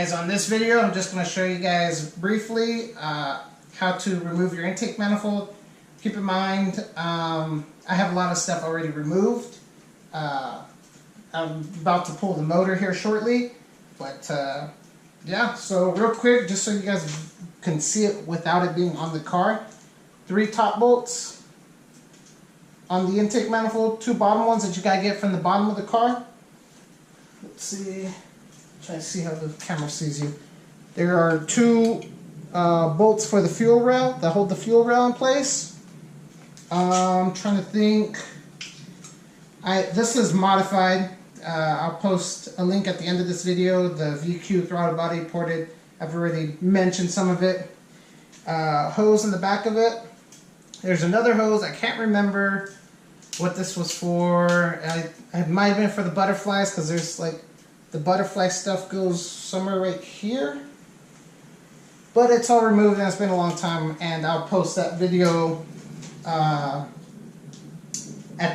guys, on this video I'm just going to show you guys briefly how to remove your intake manifold. Keep in mind I have a lot of stuff already removed. I'm about to pull the motor here shortly, but yeah, so real quick, just so you guys can see it without it being on the car. 3 top bolts on the intake manifold, 2 bottom ones that you gotta get from the bottom of the car. Let's see, try to see how the camera sees you. There are 2 bolts for the fuel rail that hold the fuel rail in place. I'm trying to think. This is modified. I'll post a link at the end of this video. The VQ throttle body ported. I've already mentioned some of it. Hose in the back of it. There's another hose. I can't remember what this was for. It might have been for the butterflies, because there's like the butterfly stuff goes somewhere right here. But it's all removed and it's been a long time, and I'll post that video at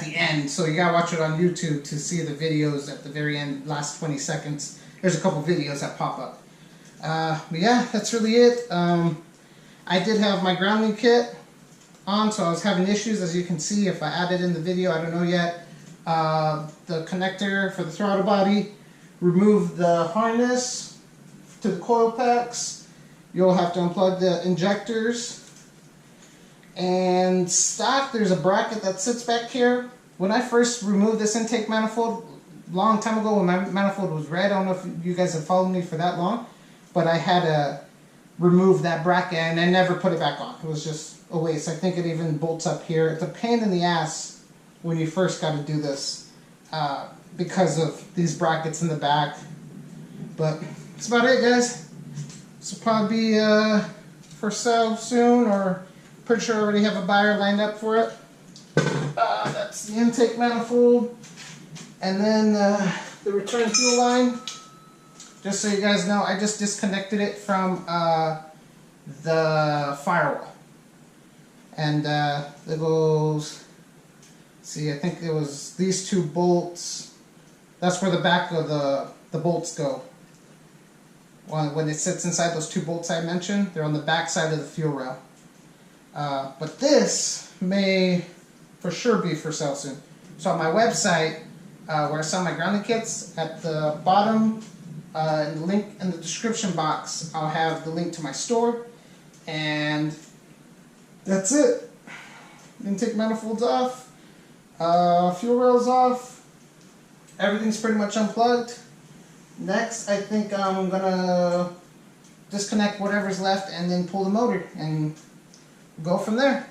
the end. So you gotta watch it on YouTube to see the videos at the very end, last 20 seconds. There's a couple videos that pop up. But yeah, that's really it. I did have my grounding kit on, so I was having issues, as you can see. If I added in the video, I don't know yet. The connector for the throttle body, remove the harness to the coil packs. You'll have to unplug the injectors. And stock, there's a bracket that sits back here. When I first removed this intake manifold, long time ago when my manifold was red, I don't know if you guys have followed me for that long, but I had to remove that bracket and I never put it back on. It was just a waste. I think it even bolts up here. It's a pain in the ass when you first got to do this because of these brackets in the back. But that's about it, guys. This will probably be for sale soon, or pretty sure I already have a buyer lined up for it. That's the intake manifold. And then the return fuel line. Just so you guys know, I just disconnected it from the firewall. And it goes, see, I think it was these 2 bolts. That's where the back of the bolts go. When it sits inside those 2 bolts I mentioned, they're on the back side of the fuel rail. But this may for sure be for sale soon. So on my website, where I sell my grounding kits, at the bottom, link in the description box, I'll have the link to my store. And that's it. Intake manifold's off. Fuel rail's off. Everything's pretty much unplugged. Next, I think I'm gonna disconnect whatever's left and then pull the motor and go from there.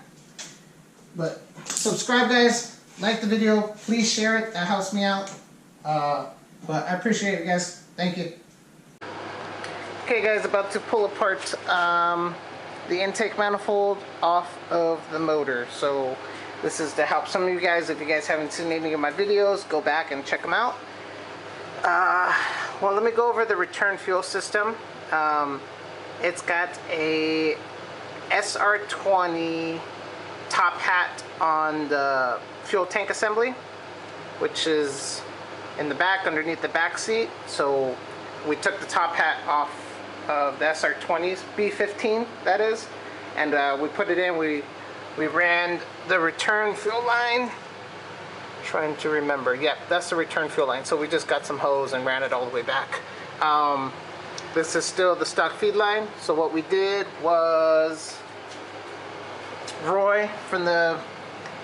But subscribe, guys. Like the video. Please share it. That helps me out. But I appreciate it, guys. Thank you. Okay, guys, about to pull apart the intake manifold off of the motor. So this is to help some of you guys. If you guys haven't seen any of my videos, go back and check them out. Well, let me go over the return fuel system. It's got a SR20 top hat on the fuel tank assembly, which is in the back underneath the back seat. So we took the top hat off of the SR20's B15, that is, and we put it in. We ran the return fuel line. Trying to remember. Yep, that's the return fuel line. So we just got some hose and ran it all the way back. This is still the stock feed line. So what we did was, Roy from the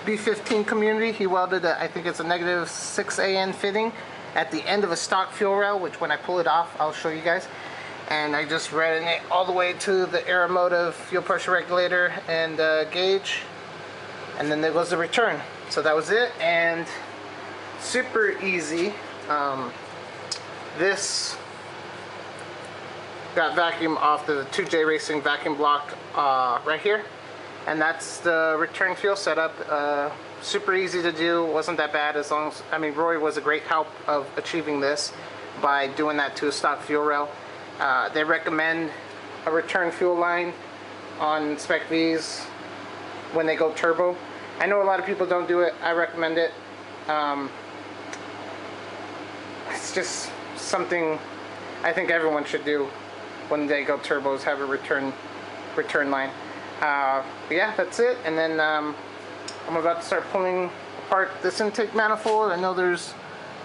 B15 community, he welded I think it's a -6 AN fitting at the end of a stock fuel rail, which when I pull it off, I'll show you guys. And I just ran it all the way to the aeromotive fuel pressure regulator and gauge. And then there goes the return. So that was it, and super easy. This got vacuum off the 2J Racing vacuum block right here, and that's the return fuel setup. Super easy to do, wasn't that bad, as long as, I mean, Roy was a great help of achieving this by doing that to a stock fuel rail. They recommend a return fuel line on Spec V's when they go turbo. I know a lot of people don't do it. I recommend it. It's just something I think everyone should do. when they go turbos, have a return line. But yeah, that's it. And then I'm about to start pulling apart this intake manifold. I know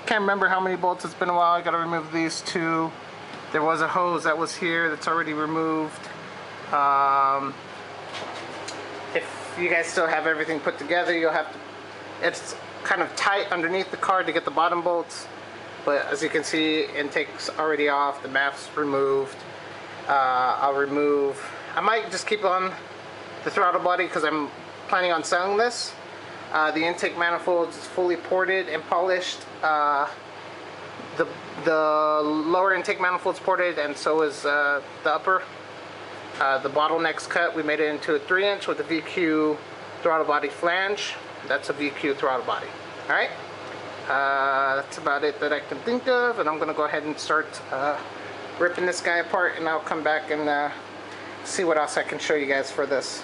can't remember how many bolts. It's been a while. I got to remove these two. There was a hose that was here that's already removed. If you guys still have everything put together, you'll have to, it's kind of tight underneath the car to get the bottom bolts, but as you can see, intake's already off, the map's removed. I might just keep on the throttle body because I'm planning on selling this. The intake manifold is fully ported and polished. The lower intake manifold's ported, and so is the upper. The bottleneck's cut. We made it into a 3-inch with a VQ throttle body flange. That's a VQ throttle body. Alright, that's about it that I can think of, and I'm going to go ahead and start ripping this guy apart, and I'll come back and see what else I can show you guys for this.